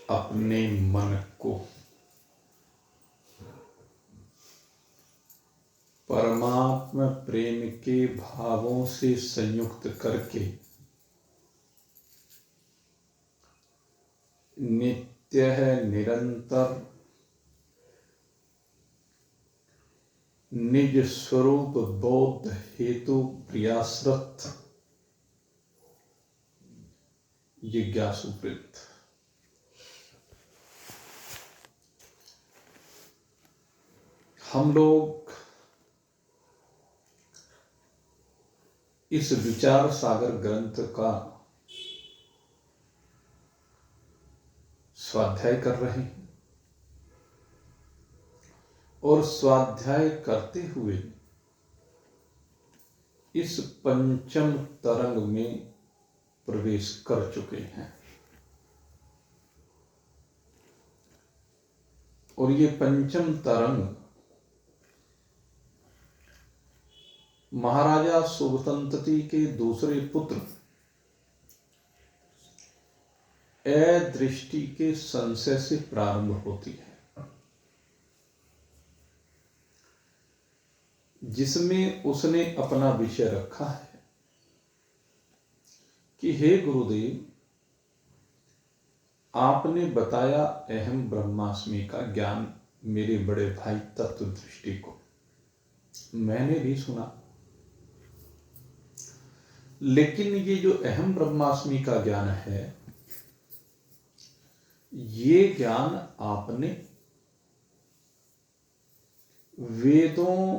अपने मन को परमात्मा प्रेम के भावों से संयुक्त करके नित्य है निरंतर निज स्वरूप बोध हेतु प्रयासरत जिज्ञासु वृत्त। हम लोग इस विचार सागर ग्रंथ का स्वाध्याय कर रहे हैं और स्वाध्याय करते हुए इस पंचम तरंग में प्रवेश कर चुके हैं। और ये पंचम तरंग महाराजा सुबतंतती के दूसरे पुत्र अदृष्टि के संशय से प्रारंभ होती है, जिसमें उसने अपना विषय रखा है कि हे गुरुदेव, आपने बताया अहम ब्रह्मास्मि का ज्ञान मेरे बड़े भाई तत्वदृष्टि को, मैंने भी सुना, लेकिन ये जो अहम ब्रह्मास्मि का ज्ञान है, ये ज्ञान आपने वेदों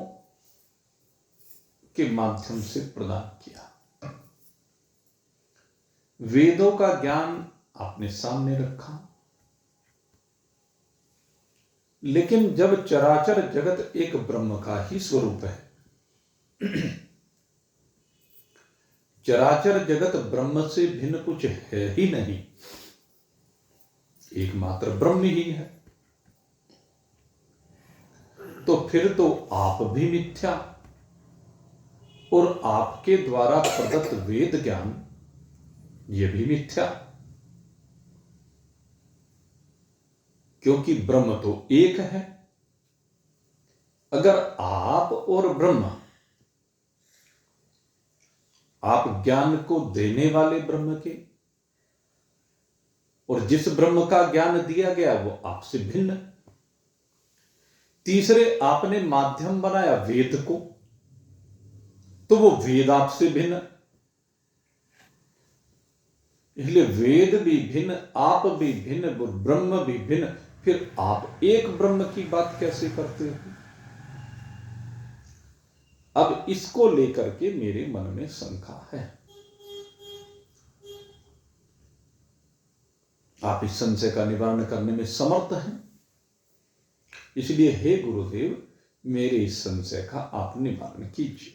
के माध्यम से प्रदान किया। वेदों का ज्ञान आपने सामने रखा, लेकिन जब चराचर जगत एक ब्रह्म का ही स्वरूप है, चराचर जगत ब्रह्म से भिन्न कुछ है ही नहीं, एकमात्र ब्रह्म ही है, तो फिर तो आप भी मिथ्या और आपके द्वारा प्रदत्त वेद ज्ञान ये भी मिथ्या, क्योंकि ब्रह्म तो एक है। अगर आप और ब्रह्म, आप ज्ञान को देने वाले ब्रह्म के और जिस ब्रह्म का ज्ञान दिया गया वो आपसे भिन्न, तीसरे आपने माध्यम बनाया वेद को, तो वो वेद आपसे भिन्न, इसलिए वेद भी भिन्न, आप भी भिन्न, ब्रह्म भी भिन्न, फिर आप एक ब्रह्म की बात कैसे करते हो? अब इसको लेकर के मेरे मन में शंका है। आप इस संशय का निवारण करने में समर्थ हैं, इसलिए हे गुरुदेव, मेरे इस संशय का आप निवारण कीजिए।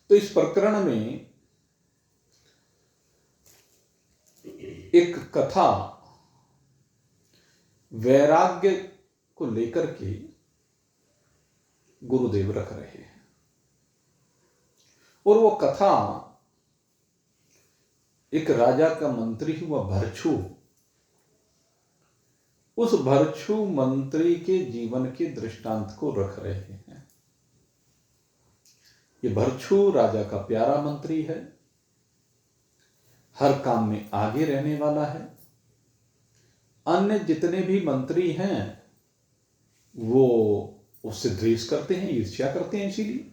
तो इस प्रकरण में एक कथा वैराग्य को लेकर के गुरुदेव रख रहे हैं, और वो कथा एक राजा का मंत्री हुआ भरछू, उस भरछू मंत्री के जीवन के दृष्टांत को रख रहे हैं। ये भरछू राजा का प्यारा मंत्री है, हर काम में आगे रहने वाला है, अन्य जितने भी मंत्री हैं वो उससे द्वेष करते हैं, ईर्ष्या करते हैं। इसीलिए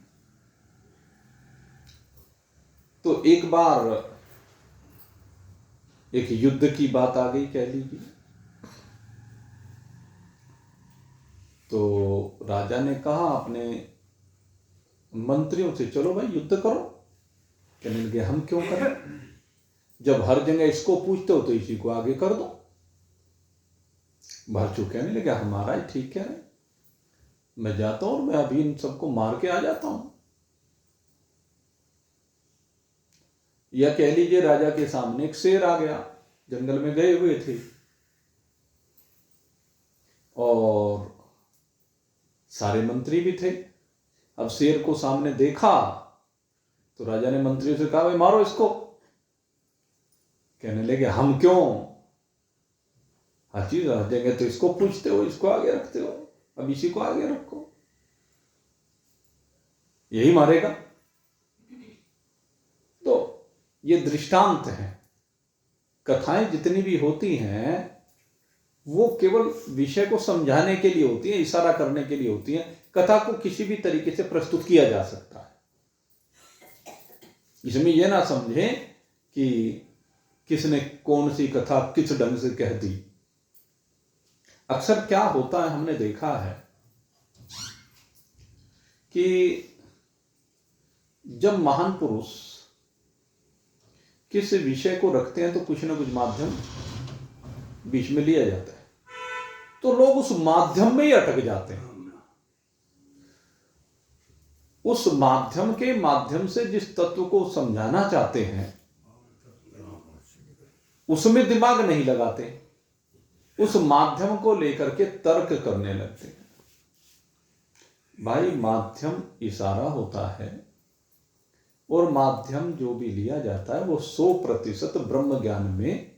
तो एक बार एक युद्ध की बात आ गई, कह लीजिए, तो राजा ने कहा अपने मंत्रियों से, चलो भाई युद्ध करो। कहने लगे हम क्यों करें, जब हर जगह इसको पूछते हो तो इसी को आगे कर दो। भरछू कहने लगे हमारा ही ठीक कह रहे, मैं जाता हूं और मैं अभी इन सबको मार के आ जाता हूं। या कह लीजिए राजा के सामने एक शेर आ गया, जंगल में गए हुए थे और सारे मंत्री भी थे। अब शेर को सामने देखा तो राजा ने मंत्रियों से कहा भाई मारो इसको। कहने लगे हम क्यों, हर चीज हर जगह तो इसको पूछते हो, इसको आगे रखते हो, अब इसी को आगे रखो, यही मारेगा। तो ये दृष्टांत है। कथाएं जितनी भी होती हैं वो केवल विषय को समझाने के लिए होती है, इशारा करने के लिए होती है। कथा को किसी भी तरीके से प्रस्तुत किया जा सकता है। इसमें यह ना समझें कि किसने कौन सी कथा किस ढंग से कह दी। अक्सर क्या होता है, हमने देखा है कि जब महान पुरुष किस विषय को रखते हैं तो कुछ ना कुछ माध्यम बीच में लिया जाता है, तो लोग उस माध्यम में ही अटक जाते हैं। उस माध्यम के माध्यम से जिस तत्व को समझाना चाहते हैं उसमें दिमाग नहीं लगाते, उस माध्यम को लेकर के तर्क करने लगते हैं। भाई माध्यम इशारा होता है और माध्यम जो भी लिया जाता है वो 100% ब्रह्म ज्ञान में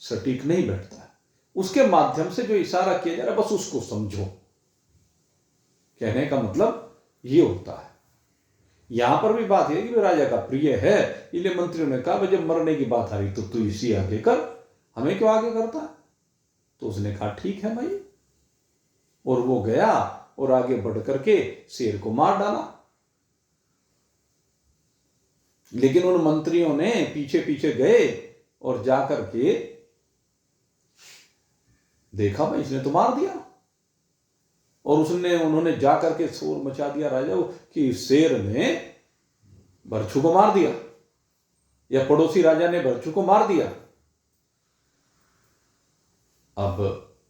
सटीक नहीं बैठता है। उसके माध्यम से जो इशारा किया जा रहा है बस उसको समझो, कहने का मतलब ये होता है। यहां पर भी बात है कि राजा का प्रिय है, इसलिए मंत्रियों ने कहा जब मरने की बात आ रही तो तू इसी आगे कर, हमें क्यों आगे करता है। तो उसने कहा ठीक है भाई, और वो गया और आगे बढ़ करके शेर को मार डाला। लेकिन उन मंत्रियों ने पीछे पीछे गए और जाकर के देखा भाई इसने तो मार दिया, और उन्होंने जाकर के शोर मचा दिया राजा कि शेर ने भरछू को मार दिया, या पड़ोसी राजा ने भरछू को मार दिया। अब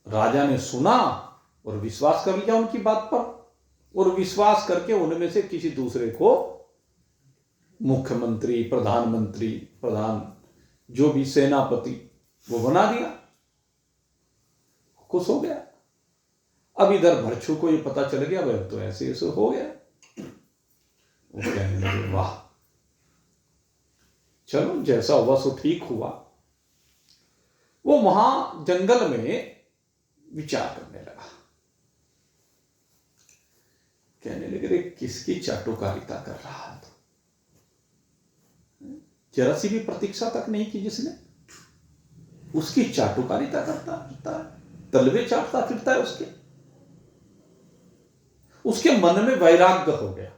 राजा ने सुना और विश्वास कर लिया उनकी बात पर, और विश्वास करके उनमें से किसी दूसरे को मुख्यमंत्री, प्रधानमंत्री, प्रधान जो भी सेनापति वो बना दिया, खुश हो गया। अब इधर भरछू को ये पता चल गया भाई तो ऐसे ऐसे हो गया। वो कहने लगे वाह चलो जैसा हुआ सो ठीक हुआ। वो वहां जंगल में विचार करने लगा, कहने लगे रे किसकी चाटुकारिता कर रहा है, तो जरा सी भी प्रतीक्षा तक नहीं की जिसने, उसकी चाटुकारिता करता फिरता है, तलवे चाटता फिरता है उसके मन में वैराग्य हो गया।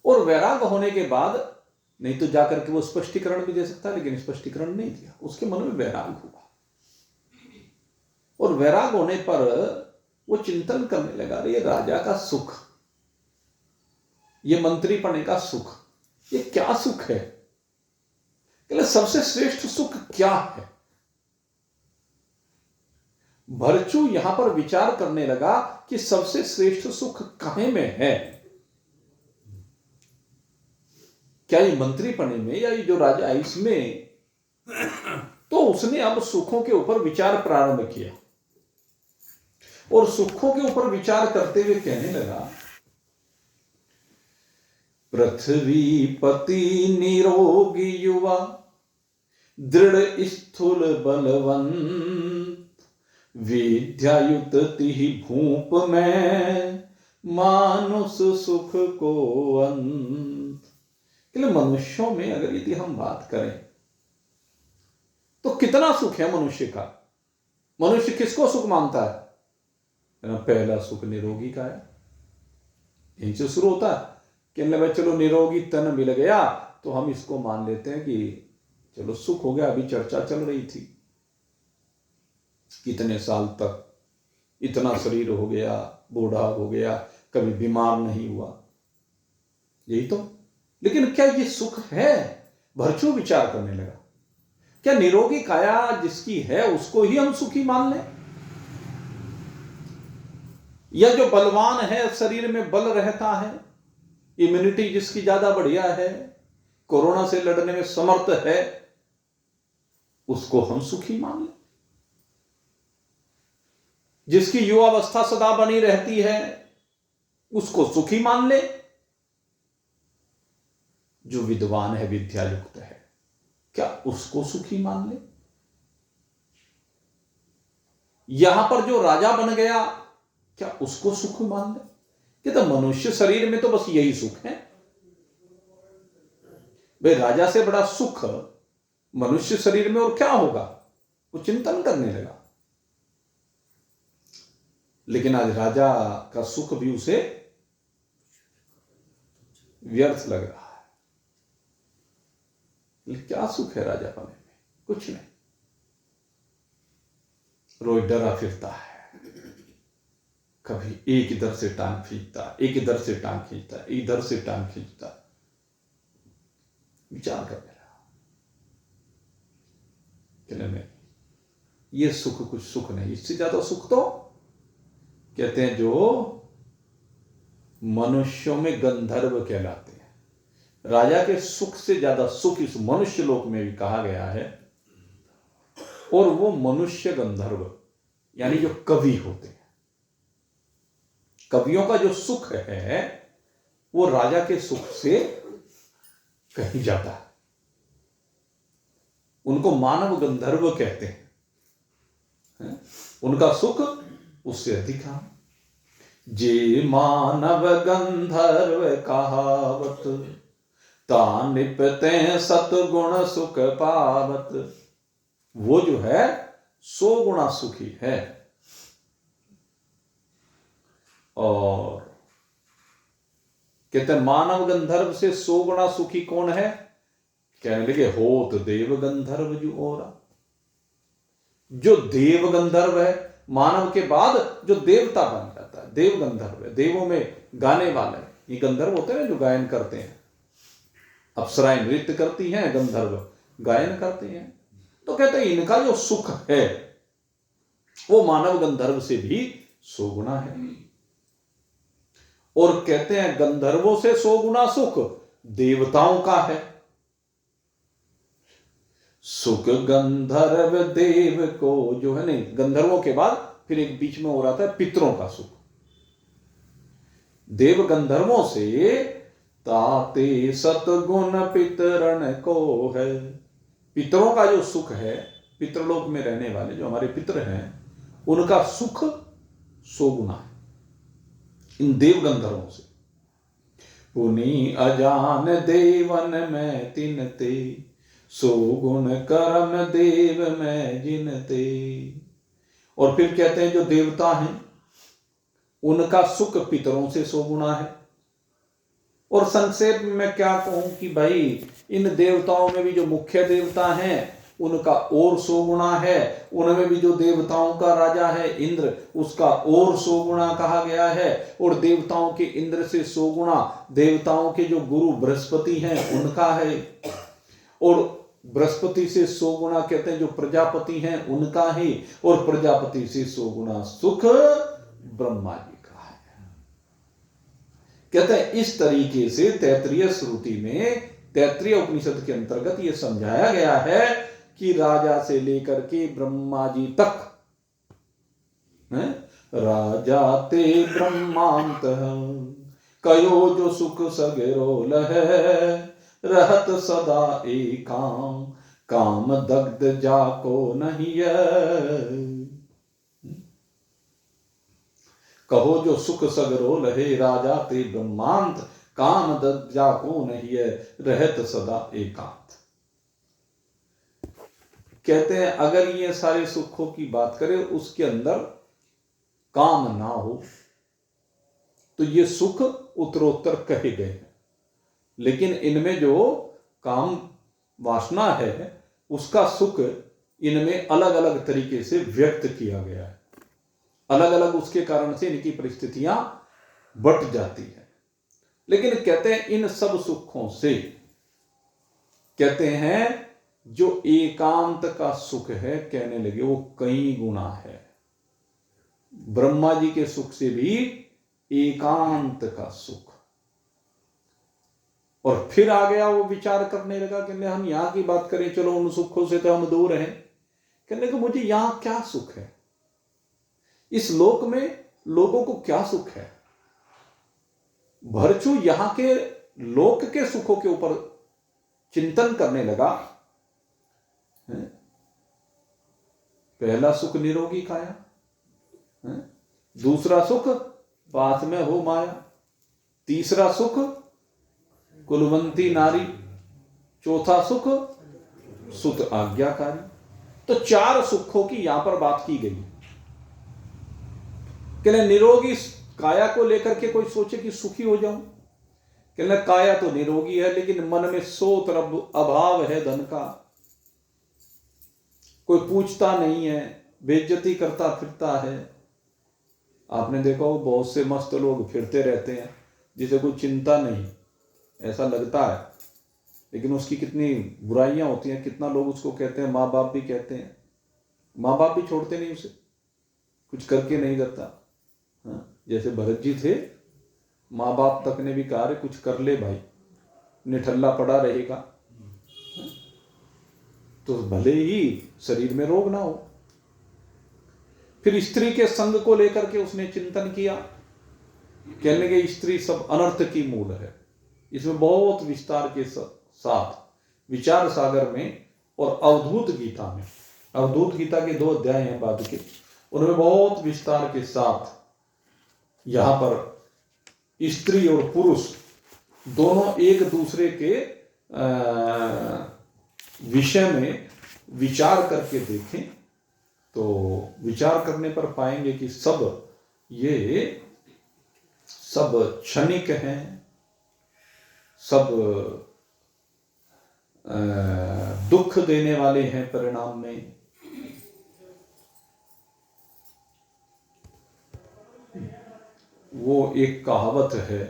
और वैराग्य होने के बाद नहीं तो जाकर के वो स्पष्टीकरण भी दे सकता है, लेकिन स्पष्टीकरण नहीं दिया, उसके मन में वैराग्य हुआ। और वैराग्य होने पर वो चिंतन करने लगा ये राजा का सुख, ये मंत्री पने का सुख, ये क्या सुख है, सबसे श्रेष्ठ सुख क्या है। भरचू यहां पर विचार करने लगा कि सबसे श्रेष्ठ सुख कहां में है, क्या ये मंत्री पने में या ये जो राजा है इसमें। तो उसने अब सुखों के ऊपर विचार प्रारंभ किया, और सुखों के ऊपर विचार करते हुए कहने लगा पृथ्वी पति निरोगी युवा दृढ़ स्थूल बलवंत विद्यायुत तिहि भूप में मानुष सुख को अंत। मनुष्यों में अगर यदि हम बात करें तो कितना सुख है मनुष्य का। मनुष्य किसको सुख मानता है, पहला सुख निरोगी का है, यहीं से शुरू होता है कि भाई चलो निरोगी तन मिल गया तो हम इसको मान लेते हैं कि चलो सुख हो गया। अभी चर्चा चल रही थी कितने साल तक इतना शरीर हो गया, बूढ़ा हो गया, कभी बीमार नहीं हुआ, यही तो। लेकिन क्या ये सुख है, भरचू विचार करने लगा, क्या निरोगी काया जिसकी है उसको ही हम सुखी मान लें, या जो बलवान है शरीर में बल रहता है, इम्यूनिटी जिसकी ज्यादा बढ़िया है, कोरोना से लड़ने में समर्थ है, उसको हम सुखी मान लें, जिसकी युवावस्था सदा बनी रहती है उसको सुखी मान ले, जो विद्वान है विद्या युक्त है क्या उसको सुखी मान ले। यहां पर जो राजा बन गया क्या उसको सुख मान ले? कि तो मनुष्य शरीर में तो बस यही सुख है भाई। राजा से बड़ा सुख मनुष्य शरीर में और क्या होगा? वो चिंतन करने लगा। लेकिन आज राजा का सुख भी उसे व्यर्थ लग रहा है। लेकिन क्या सुख है राजा बने में? कुछ नहीं। रोज डरा फिरता है, कभी एक इधर से टांग खींचता, एक इधर से टांग खींचता, इधर से टांग खींचता, विचार कर रहा कि नहीं, ये सुख कुछ सुख नहीं। इससे ज्यादा सुख तो कहते हैं जो मनुष्यों में गंधर्व कहलाते हैं। राजा के सुख से ज्यादा सुख इस मनुष्य लोक में भी कहा गया है। और वो मनुष्य गंधर्व यानी जो कवि होते हैं, कवियों का जो सुख है वो राजा के सुख से कहीं जाता है। उनको मानव गंधर्व कहते हैं। उनका सुख उससे अधिक है। जे मानव गंधर्व कहावत, ता निपते सतगुण सुख पावत। वो जो है 100 गुणा सुखी है। और कहते हैं मानव गंधर्व से 100 गुणा सुखी कौन है? कहने लगे होत देव गंधर्व जो ओरा। जो देव गंधर्व है, मानव के बाद जो देवता बन जाता है, देव गंधर्व है। देवों में गाने वाले ये गंधर्व होते हैं जो गायन करते हैं। अप्सराएं नृत्य करती हैं, गंधर्व गायन करते हैं। तो कहते हैं इनका जो सुख है वो मानव गंधर्व से भी 100 गुना है। और कहते हैं गंधर्वों से 100 गुना सुख देवताओं का है। सुख गंधर्व देव को जो है नहीं, गंधर्वों के बाद फिर एक बीच में हो रहा था पितरों का सुख। देव गंधर्वों से ताते सतगुण पितरन को है। पितरों का जो सुख है, पितरलोक में रहने वाले जो हमारे पितर हैं उनका सुख 100 गुना है इन देव गंधर्वों से। पुनि अजान देवन में तिनते, 100 गुण कर्म देव में जिनते। और फिर कहते हैं जो देवता हैं उनका सुख पितरों से 100 गुना है। और संक्षेप में मैं क्या कहूं कि भाई इन देवताओं में भी जो मुख्य देवता हैं उनका और 100 गुना है। उनमें भी जो देवताओं का राजा है इंद्र, उसका और 100 गुना कहा गया है। और देवताओं के इंद्र से 100 गुना देवताओं के जो गुरु बृहस्पति हैं उनका है। और बृहस्पति से 100 गुना कहते हैं जो प्रजापति हैं उनका ही। और प्रजापति से 100 गुना सुख ब्रह्मा जी का है। कहते हैं इस तरीके से तैत्तिरीय श्रुति में, तैत्तिरीय उपनिषद के अंतर्गत यह समझाया गया है कि राजा से लेकर के ब्रह्मा जी तक है? राजा ते ब्रह्मांत कयो जो सुख सगरो लहे, रहत सदा एकाम काम दग्ध जाको नहीं है। कहो जो सुख सगरो लहे, राजा ते ब्रह्मांत काम दग्ध जाको नहीं है, रहत सदा एकांत। कहते हैं अगर ये सारे सुखों की बात करें उसके अंदर काम ना हो तो ये सुख उत्तरोत्तर कहे गए हैं। लेकिन इनमें जो काम वासना है उसका सुख इनमें अलग अलग तरीके से व्यक्त किया गया है। अलग अलग उसके कारण से इनकी परिस्थितियां बट जाती है। लेकिन कहते हैं इन सब सुखों से कहते हैं जो एकांत का सुख है, कहने लगे वो कई गुना है। ब्रह्मा जी के सुख से भी एकांत का सुख। और फिर आ गया वो विचार करने लगा कि हम यहां की बात करें, चलो उन सुखों से तो हम दूर हैं। कहने लगा मुझे यहां क्या सुख है, इस लोक में लोगों को क्या सुख है। भरचू यहां के लोक के सुखों के ऊपर चिंतन करने लगा। पहला सुख निरोगी काया, हैं? दूसरा सुख पास में हो माया, तीसरा सुख कुलवंती नारी, चौथा सुख सुत आज्ञाकारी। तो 4 सुखों की यहां पर बात की गई। कहने निरोगी काया को लेकर के कोई सोचे कि सुखी हो जाऊं, कहने काया तो निरोगी है लेकिन मन में सो तरफ अभाव है धन का, कोई पूछता नहीं है, बेइज्जती करता फिरता है। आपने देखा हो बहुत से मस्त लोग फिरते रहते हैं जिसे कोई चिंता नहीं, ऐसा लगता है, लेकिन उसकी कितनी बुराइयां होती हैं। कितना लोग उसको कहते हैं, माँ बाप भी कहते हैं, माँ बाप भी छोड़ते नहीं उसे, कुछ करके नहीं देता। हाँ, जैसे भरत जी थे, माँ बाप तक ने भी कहा रे कुछ कर ले भाई, निठल्ला पड़ा रहेगा। तो भले ही शरीर में रोग ना हो। फिर स्त्री के संग को लेकर के उसने चिंतन किया, कहने के स्त्री सब अनर्थ की मूल है। इसमें बहुत विस्तार के साथ विचार सागर में और अवधूत गीता में, अवधूत गीता के 2 अध्याय हैं बाद के, उनमें बहुत विस्तार के साथ यहां पर स्त्री और पुरुष दोनों एक दूसरे के विषय में विचार करके देखें तो विचार करने पर पाएंगे कि ये सब क्षणिक हैं, सब दुख देने वाले हैं परिणाम में। वो एक कहावत है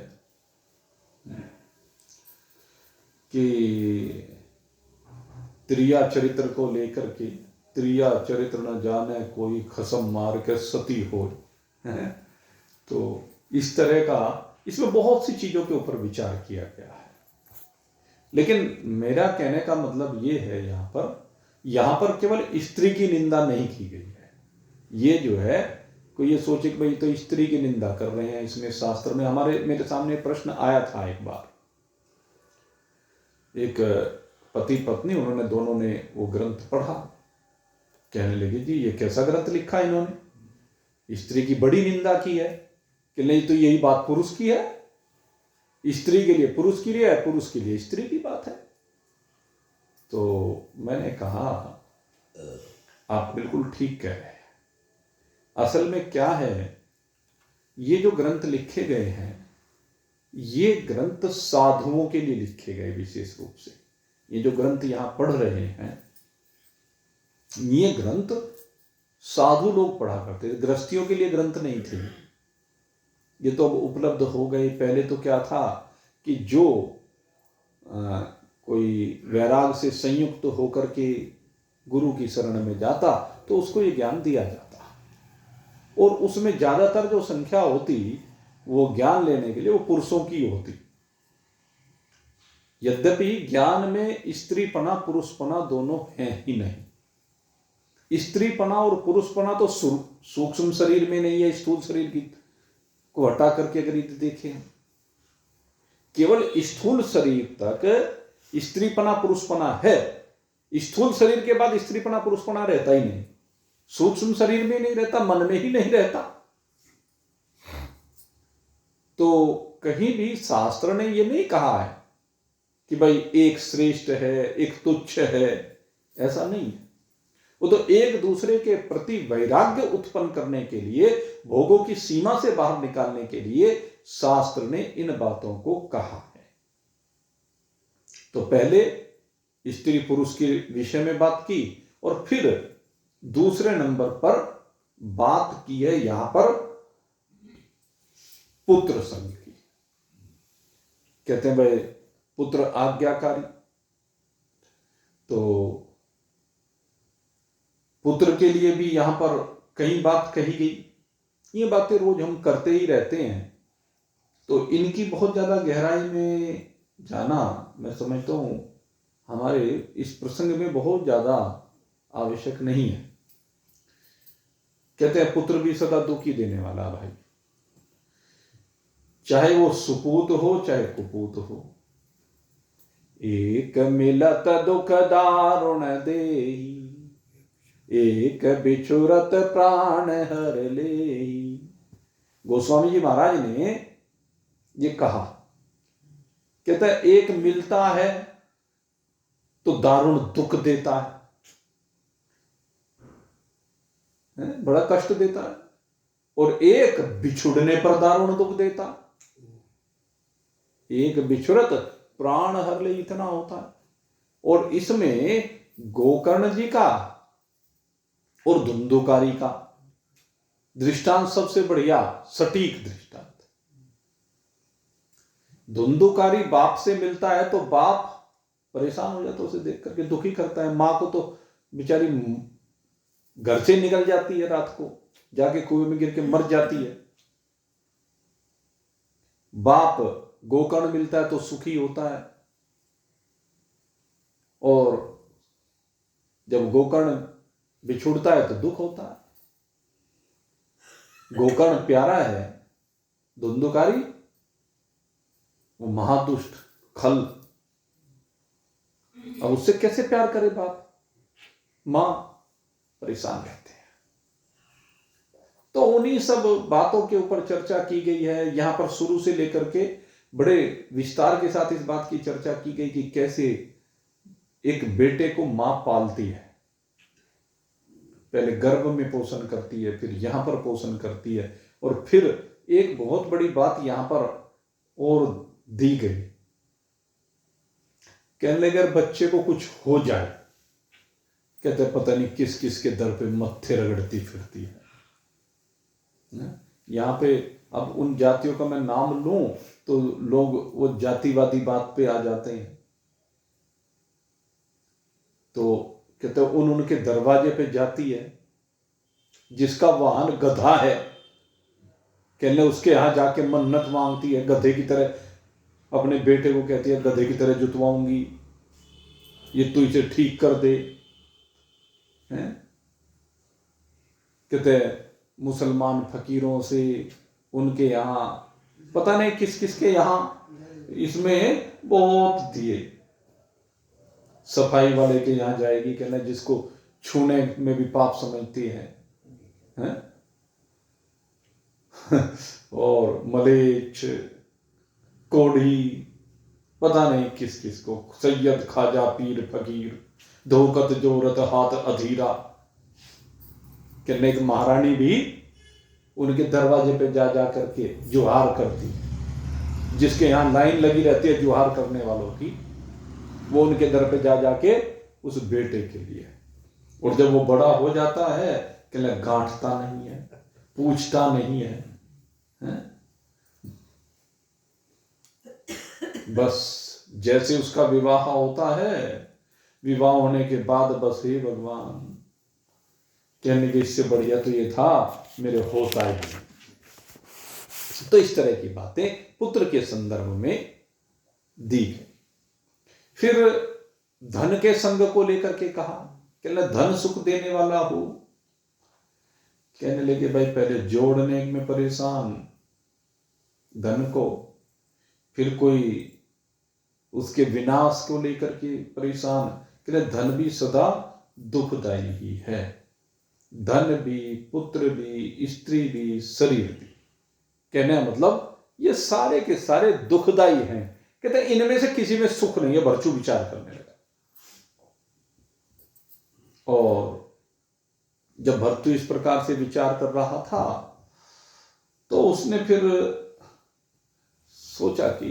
कि त्रिया चरित्र को लेकर के, त्रिया चरित्र न जाने कोई खसम मार के सती हो। तो इस तरह का इसमें बहुत सी चीजों के ऊपर विचार किया गया है। लेकिन मेरा कहने का मतलब ये है, यहां पर केवल स्त्री की निंदा नहीं की गई है। ये जो है कोई ये सोचे कि भाई तो स्त्री की निंदा कर रहे हैं इसमें शास्त्र में। मेरे सामने प्रश्न आया था एक बार, एक पति पत्नी, उन्होंने दोनों ने वो ग्रंथ पढ़ा, कहने लगे जी ये कैसा ग्रंथ लिखा इन्होंने, स्त्री की बड़ी निंदा की है कि नहीं तो यही बात पुरुष की है, स्त्री के लिए पुरुष की है, पुरुष के लिए स्त्री की बात है। तो मैंने कहा आप बिल्कुल ठीक कह रहे हैं। असल में क्या है, ये जो ग्रंथ लिखे गए हैं ये ग्रंथ साधुओं के लिए लिखे गए विशेष रूप से। ये जो ग्रंथ यहां पढ़ रहे हैं ये ग्रंथ साधु लोग पढ़ा करते थे, गृहस्थियों के लिए ग्रंथ नहीं थे। ये तो अब उपलब्ध हो गए। पहले तो क्या था कि जो कोई वैराग से संयुक्त होकर के गुरु की शरण में जाता तो उसको ये ज्ञान दिया जाता, और उसमें ज्यादातर जो संख्या होती वो ज्ञान लेने के लिए वो पुरुषों की होती। यद्यपि ज्ञान में स्त्रीपना पुरुषपना दोनों है ही नहीं। स्त्रीपना और पुरुषपना तो सूक्ष्म शरीर में नहीं है, स्थूल शरीर की को हटा करके अगर देखें, केवल स्थूल शरीर तक स्त्रीपना पुरुषपना है। स्थूल शरीर के बाद स्त्रीपना पुरुषपना रहता ही नहीं, सूक्ष्म शरीर में नहीं रहता, मन में ही नहीं रहता। तो कहीं भी शास्त्र ने यह नहीं कहा है कि भाई एक श्रेष्ठ है एक तुच्छ है, ऐसा नहीं है। वो तो एक दूसरे के प्रति वैराग्य उत्पन्न करने के लिए, भोगों की सीमा से बाहर निकालने के लिए शास्त्र ने इन बातों को कहा है। तो पहले स्त्री पुरुष के विषय में बात की और फिर दूसरे नंबर पर बात की है यहां पर पुत्र संग की। कहते हैं भाई पुत्र आज्ञाकारी, तो पुत्र के लिए भी यहां पर कई बात कही गई। ये बातें रोज हम करते ही रहते हैं, तो इनकी बहुत ज्यादा गहराई में जाना मैं समझता हूं हमारे इस प्रसंग में बहुत ज्यादा आवश्यक नहीं है। कहते हैं पुत्र भी सदा दुखी देने वाला भाई, चाहे वो सुपूत हो चाहे कुपूत हो। एक मिलत दुख दारुण देही, एक बिछुरत प्राण हर ले। गोस्वामी जी महाराज ने ये कहा, कहता है एक मिलता है तो दारुण दुख देता है, बड़ा कष्ट देता है, और एक बिछुड़ने पर दारुण दुख देता है। एक बिछुरत प्राण हर ले, इतना होता है। और इसमें गोकर्ण जी का और धुंधुकारी का दृष्टांत सबसे बढ़िया सटीक दृष्टांत। धुंधुकारी बाप से मिलता है तो बाप परेशान हो जाता है, उसे देख करके दुखी करता है। मां को तो बेचारी घर से निकल जाती है, रात को जाके कुएं में गिर के मर जाती है। बाप गोकर्ण मिलता है तो सुखी होता है, और जब गोकर्ण बिछुड़ता है तो दुख होता है। गोकर्ण प्यारा है, धुंधुकारी वो महादुष्ट खल। अब उससे कैसे प्यार करे बाप, मां परेशान रहते हैं। तो उन्हीं सब बातों के ऊपर चर्चा की गई है। यहां पर शुरू से लेकर के बड़े विस्तार के साथ इस बात की चर्चा की गई कि कैसे एक बेटे को मां पालती है, पहले गर्भ में पोषण करती है, फिर यहां पर पोषण करती है, और फिर एक बहुत बड़ी बात यहां पर और दी गई, कहने लगे अगर बच्चे को कुछ हो जाए, कहते पता नहीं किस किस के दर पे मत्थे रगड़ती फिरती है। यहां पे अब उन जातियों का मैं नाम लूं तो लोग वो जातिवादी बात पे आ जाते हैं। तो कहते उनके दरवाजे पे जाती है, जिसका वाहन गधा है, कहने उसके यहां जाके मन्नत मांगती है, गधे की तरह अपने बेटे को कहती है गधे की तरह जुतवाऊंगी, ये तू इसे ठीक कर दे। हैं? कहते मुसलमान फकीरों से, उनके यहां पता नहीं किस किस के यहां इसमें बहुत दिए। सफाई वाले के यहां जाएगी, कहना जिसको छूने में भी पाप समझती है, हैं? और मलेच्छ, कोढ़ी, पता नहीं किस किस को, सैयद खाजा पीर फकीर, धोकत जोरत हाथ अधीरा। कहने एक महारानी भी उनके दरवाजे पे जा जा करके जुहार करती है, जिसके यहाँ लाइन लगी रहती है जुहार करने वालों की, वो उनके दर पे जा जाके उस बेटे के लिए। और जब वो बड़ा हो जाता है, कहने गांठता नहीं है, पूछता नहीं है, बस जैसे उसका विवाह होता है, विवाह होने के बाद बस हे भगवान, कहने के इससे बढ़िया तो ये था मेरे होता ही नहीं। तो इस तरह की बातें पुत्र के संदर्भ में दी गई। फिर धन के संग को लेकर के कहा, कहना धन सुख देने वाला हो। कहने लगे भाई पहले जोड़ने में परेशान धन को, फिर कोई उसके विनाश को लेकर के परेशान। कहते धन भी सदा दुखदायी ही है, धन भी, पुत्र भी, स्त्री भी, शरीर भी। कहने का मतलब ये सारे के सारे दुखदायी हैं। कहते इनमें से किसी में सुख नहीं है। भरचू विचार करने लगा, और जब भरतु इस प्रकार से विचार कर रहा था तो उसने फिर सोचा कि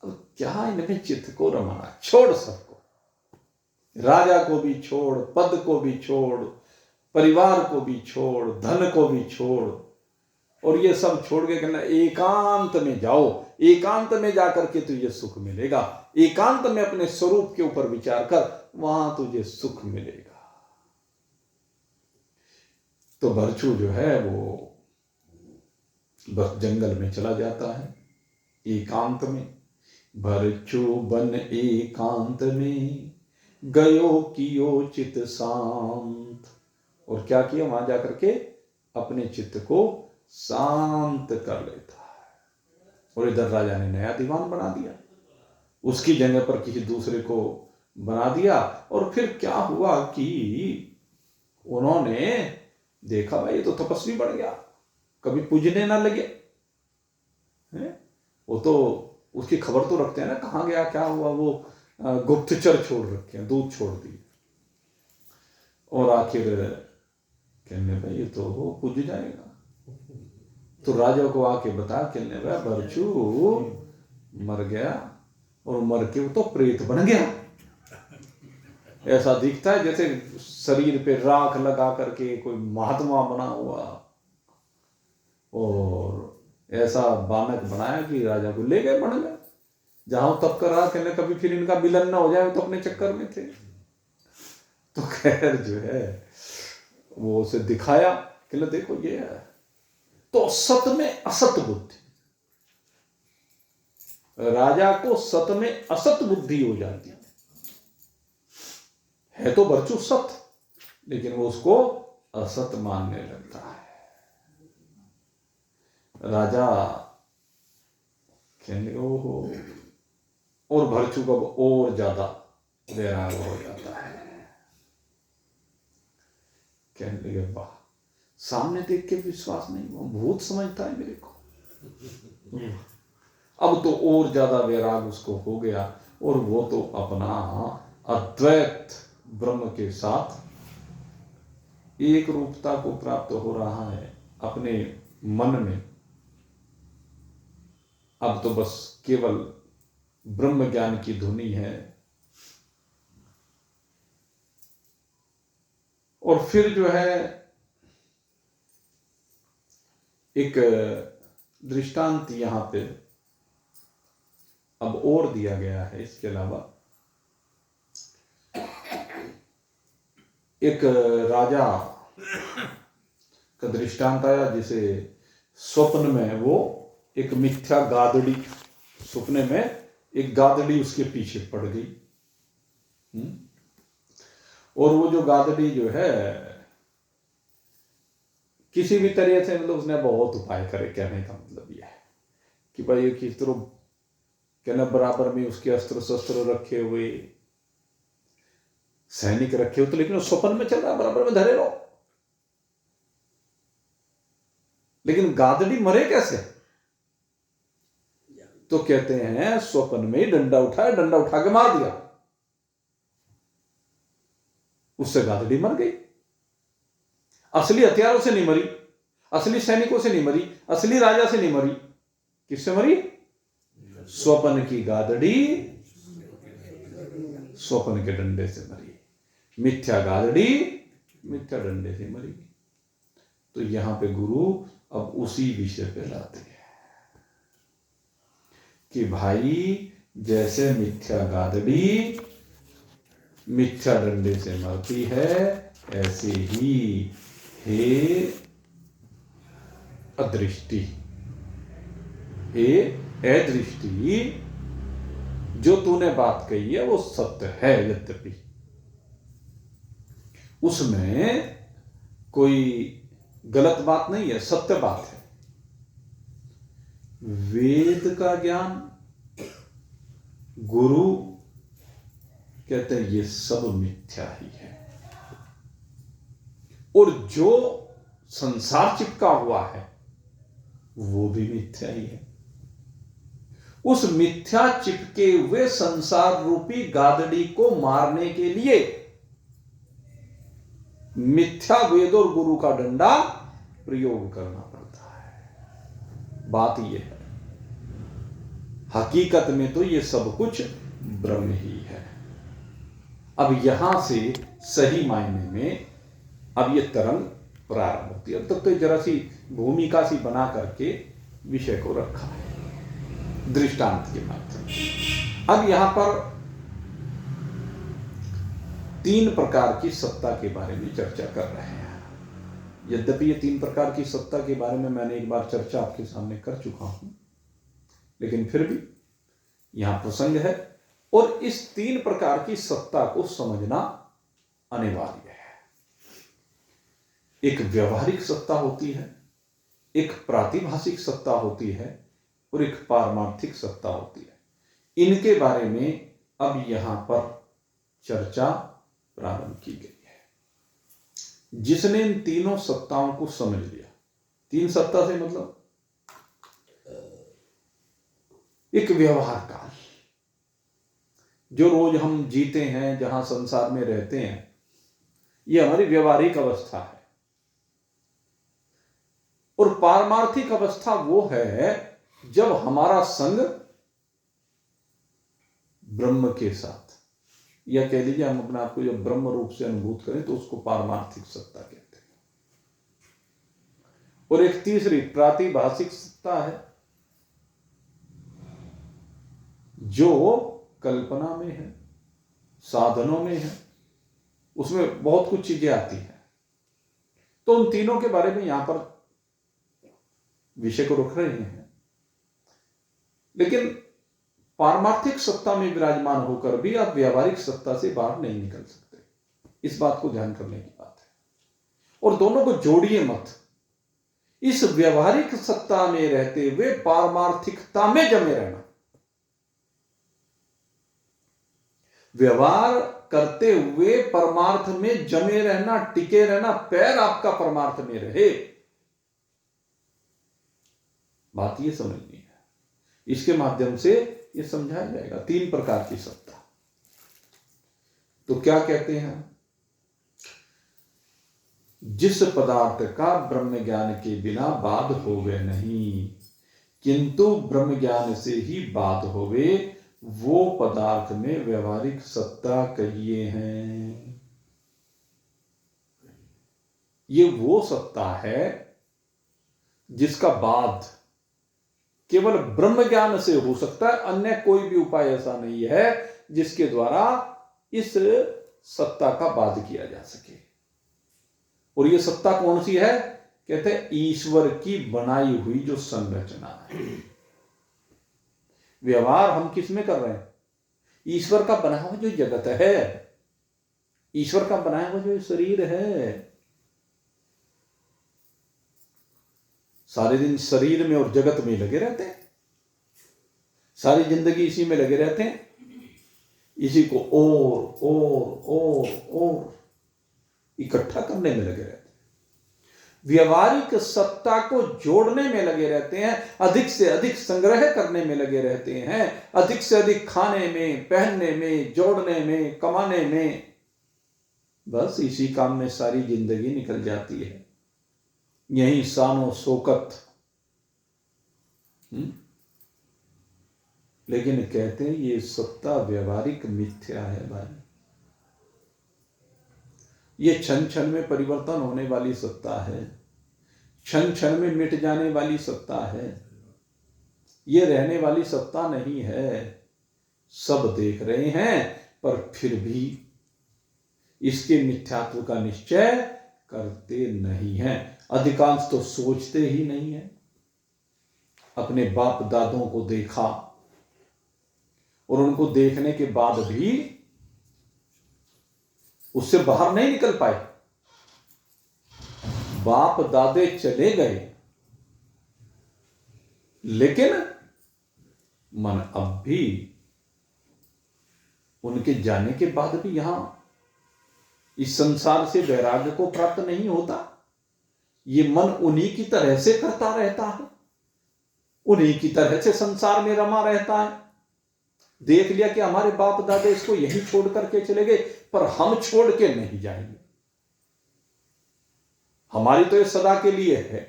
अब क्या इनमें चित्त को रमाना, छोड़ सबको, राजा को भी छोड़, पद को भी छोड़, परिवार को भी छोड़, धन को भी छोड़, और ये सब छोड़ के कहना एकांत में जाओ, एकांत में जाकर के तुझे सुख मिलेगा, एकांत में अपने स्वरूप के ऊपर विचार कर, वहां तुझे सुख मिलेगा। तो भरचू जो है वो बस जंगल में चला जाता है, एकांत में। भरचू बन एकांत में गयो कियो चित शांत। और क्या किया, वहां जाकर के अपने चित्त को शांत कर लेता है। और इधर राजा ने नया दीवान बना दिया, उसकी जगह पर किसी दूसरे को बना दिया। और फिर क्या हुआ कि उन्होंने देखा भाई ये तो तपस्वी बन गया, कभी पूजने ना लगे हैं? वो तो उसकी खबर तो रखते हैं ना, कहाँ गया क्या हुआ, वो गुप्तचर छोड़ रखे हैं, दूध छोड़ दिए। और आखिर कहने भाई ये तो वो पूज जाएगा। तो राजा को आके बता, कहने भाई बरछू मर गया, और मर के वो तो प्रेत बन गया। ऐसा दिखता है जैसे शरीर पे राख लगा करके कोई महात्मा बना हुआ, और ऐसा बालक बनाया कि राजा को ले गए, बन गए। जहां तप कर रहा, कहने कभी फिर इनका मिलन ना हो जाए, तो अपने चक्कर में थे। तो खैर जो है वो उसे दिखाया, कहने देखो ये है। तो सत में असत बुद्धि, राजा को सत में असत बुद्धि हो जाती है तो बरचू सत, लेकिन वो उसको असत मानने लगता है। राजा कहने ओहो, और भरचू का और ज्यादा वैराग हो जाता है। कहने लगे वाह, सामने देख के विश्वास नहीं हुआ, भूत समझता है मेरे को। अब तो और ज्यादा वैराग उसको हो गया, और वो तो अपना अद्वैत ब्रह्म के साथ एक रूपता को प्राप्त हो रहा है अपने मन में। अब तो बस केवल ब्रह्म ज्ञान की धुनी है। और फिर जो है एक दृष्टांत यहां पे अब और दिया गया है। इसके अलावा एक राजा का दृष्टांत आया, जिसे स्वप्न में वो एक मिथ्या गादड़ी, सपने में एक गादड़ी उसके पीछे पड़ गई। और वो जो गादड़ी जो है किसी भी तरह से, मतलब उसने बहुत उपाय करे। कहने का मतलब यह है कि भाई किस तरह, कहना बराबर में उसके अस्त्र शस्त्र रखे हुए, सैनिक रखे हुए, तो लेकिन स्वप्न में चल रहा, बराबर में धरे रहो। लेकिन गादड़ी मरे कैसे? तो कहते हैं स्वप्न में डंडा उठाया, डंडा उठा के मार दिया, उससे गादड़ी मर गई। असली हथियारों से नहीं मरी, असली सैनिकों से नहीं मरी, असली राजा से नहीं मरी। किससे मरी? स्वप्न की गादड़ी स्वप्न के डंडे से मरी, मिथ्या गादड़ी मिथ्या डंडे से मरी। तो यहां पे गुरु अब उसी विषय पे लाते हैं कि भाई जैसे मिथ्या गादड़ी मिथ्या डंडे से मरती है, ऐसे ही हे अदृष्टि, हे अदृष्टि, जो तूने बात कही है वो सत्य है, यद्यपि उसमें कोई गलत बात नहीं है, सत्य बात है। वेद का ज्ञान, गुरु कहते हैं ये सब मिथ्या ही है। और जो संसार चिपका हुआ है वो भी मिथ्या ही है। उस मिथ्या चिपके हुए संसार रूपी गादड़ी को मारने के लिए मिथ्या वेद और गुरु का डंडा प्रयोग करना पड़ता है। बात यह है, हकीकत में तो ये सब कुछ ब्रह्म ही है। अब यहां से सही मायने में अब ये तरंग प्रारंभ होती है। अब तक तो जरा सी भूमिका सी बना करके विषय को रखा है दृष्टांत के माध्यम से। अब यहां पर 3 प्रकार की सत्ता के बारे में चर्चा कर रहे हैं। यद्यपि ये 3 प्रकार की सत्ता के बारे में मैंने एक बार चर्चा आपके सामने कर चुका हूं, लेकिन फिर भी यहां प्रसंग है। और इस 3 प्रकार की सत्ता को समझना अनिवार्य है। एक व्यवहारिक सत्ता होती है, एक प्रातिभाषिक सत्ता होती है, और एक पारमार्थिक सत्ता होती है। इनके बारे में अब यहां पर चर्चा प्रारंभ की गई है। जिसने इन तीनों सत्ताओं को समझ लिया, तीन सत्ता से मतलब एक व्यवहार काल, जो रोज हम जीते हैं, जहां संसार में रहते हैं, ये हमारी व्यवहारिक अवस्था है। और पारमार्थिक अवस्था वो है जब हमारा संग ब्रह्म के साथ, या कह लीजिए हम अपने आप को जब ब्रह्म रूप से अनुभूत करें तो उसको पारमार्थिक सत्ता कहते हैं। और एक तीसरी प्रातिभाषिक सत्ता है, जो कल्पना में है, साधनों में है, उसमें बहुत कुछ चीजें आती हैं। तो उन तीनों के बारे में यहां पर विषय को रख रहे हैं। लेकिन पारमार्थिक सत्ता में विराजमान होकर भी आप व्यावहारिक सत्ता से बाहर नहीं निकल सकते, इस बात को ध्यान करने की बात है। और दोनों को जोड़िए मत। इस व्यावहारिक सत्ता में रहते हुए पारमार्थिकता में जमे रहना, व्यवहार करते हुए परमार्थ में जमे रहना, टिके रहना, पैर आपका परमार्थ में रहे, बात ये समझनी है। इसके माध्यम से ये समझाया जाएगा तीन प्रकार की सत्ता। तो क्या कहते हैं, जिस पदार्थ का ब्रह्म ज्ञान के बिना बाध होवे नहीं, किंतु ब्रह्म ज्ञान से ही बाध होवे, वो पदार्थ में व्यवहारिक सत्ता कहिए हैं। ये वो सत्ता है जिसका बाध केवल ब्रह्म ज्ञान से हो सकता है, अन्य कोई भी उपाय ऐसा नहीं है जिसके द्वारा इस सत्ता का बाध किया जा सके। और ये सत्ता कौन सी है, कहते हैं ईश्वर की बनाई हुई जो संरचना है। व्यवहार हम किस में कर रहे हैं, ईश्वर का बना हुआ जो जगत है, ईश्वर का बनाया हुआ जो शरीर है, सारे दिन शरीर में और जगत में लगे रहते हैं, सारी जिंदगी इसी में लगे रहते हैं, इसी को और इकट्ठा करने में लगे रहते हैं, व्यवहारिक सत्ता को जोड़ने में लगे रहते हैं, अधिक से अधिक संग्रह करने में लगे रहते हैं, अधिक से अधिक खाने में, पहनने में, जोड़ने में, कमाने में, बस इसी काम में सारी जिंदगी निकल जाती है। यही शानो शौकत। लेकिन कहते हैं ये सत्ता व्यवहारिक मिथ्या है भाई, ये क्षण क्षण में परिवर्तन होने वाली सत्ता है, क्षण क्षण में मिट जाने वाली सत्ता है, ये रहने वाली सत्ता नहीं है। सब देख रहे हैं पर फिर भी इसके मिथ्यात्व का निश्चय करते नहीं हैं। अधिकांश तो सोचते ही नहीं है। अपने बाप दादों को देखा और उनको देखने के बाद भी उससे बाहर नहीं निकल पाए। बाप दादे चले गए लेकिन मन अब भी उनके जाने के बाद भी यहां इस संसार से वैराग्य को प्राप्त नहीं होता। ये मन उन्हीं की तरह से करता रहता है, उन्हीं की तरह से संसार में रमा रहता है। देख लिया कि हमारे बाप दादे इसको यहीं छोड़ करके चले गए, पर हम छोड़ के नहीं जाएंगे। हमारी तो ये सदा के लिए है।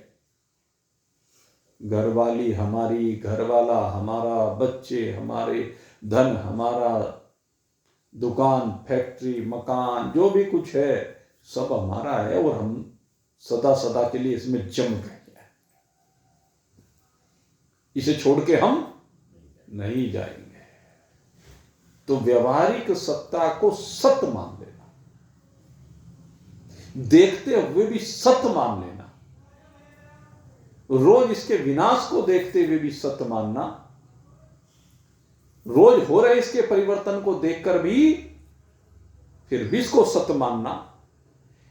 घरवाली हमारी, घरवाला हमारा, बच्चे हमारे, धन हमारा, दुकान, फैक्ट्री, मकान, जो भी कुछ है सब हमारा है और हम सदा सदा के लिए इसमें जम गए हैं। इसे छोड़ के हम नहीं जाएंगे। तो व्यवहारिक सत्ता को सत्य मान लेना, देखते हुए भी सत्य मान लेना, रोज इसके विनाश को देखते हुए भी सत्य मानना, रोज हो रहे इसके परिवर्तन को देखकर भी फिर भी इसको सत्य मानना,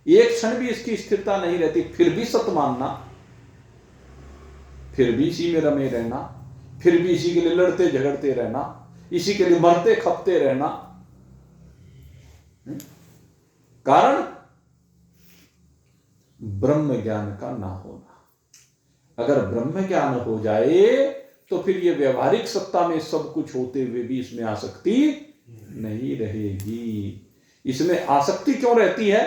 एक क्षण भी इसकी स्थिरता नहीं रहती फिर भी सत्य मानना, फिर भी इसी में रमे रहना, फिर भी इसी के लिए लड़ते झगड़ते रहना, इसी के लिए मरते खपते रहना। कारण ब्रह्म ज्ञान का ना होना। अगर ब्रह्म ज्ञान हो जाए तो फिर ये व्यवहारिक सत्ता में सब कुछ होते हुए भी इसमें आसक्ति नहीं रहेगी। इसमें आसक्ति क्यों रहती है?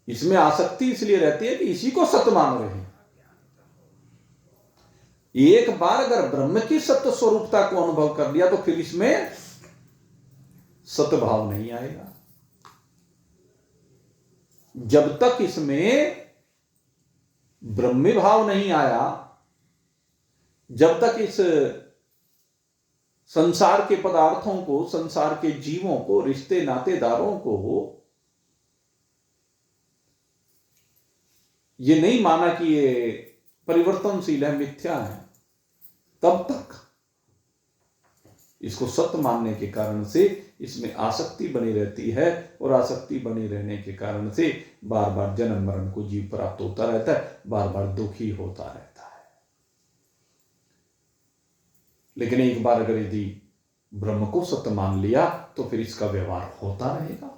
इसमें आसक्ति इसलिए रहती है कि इसी को सत्य मान रहे हैं। एक बार अगर ब्रह्म की सत्य स्वरूपता को अनुभव कर लिया तो फिर इसमें सत्य भाव नहीं आएगा। जब तक इसमें ब्रह्मी भाव नहीं आया, जब तक इस संसार के पदार्थों को, संसार के जीवों को, रिश्ते नातेदारों को ये नहीं माना कि ये परिवर्तनशील है, मिथ्या है, तब तक इसको सत्य मानने के कारण से इसमें आसक्ति बनी रहती है, और आसक्ति बनी रहने के कारण से बार बार जन्म मरण को जीव प्राप्त होता रहता है, बार बार दुखी होता रहता है। लेकिन एक बार अगर यदि ब्रह्म को सत्य मान लिया तो फिर इसका व्यवहार होता रहेगा।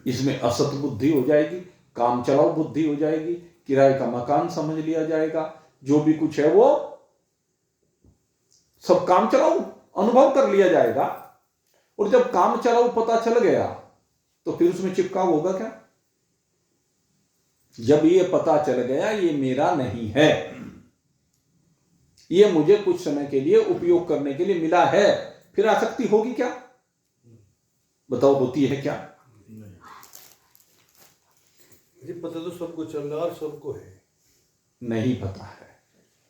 इसमें असत बुद्धि हो जाएगी, काम चलाऊ बुद्धि हो जाएगी, किराए का मकान समझ लिया जाएगा, जो भी कुछ है वो सब काम चलाऊ अनुभव कर लिया जाएगा। और जब काम चलाऊ पता चल गया तो फिर उसमें चिपकाव होगा क्या? जब ये पता चल गया ये मेरा नहीं है, ये मुझे कुछ समय के लिए उपयोग करने के लिए मिला है, फिर आसक्ति होगी क्या? बताओ, होती है क्या? पता तो सबको चल रहा है और सबको है, नहीं पता है,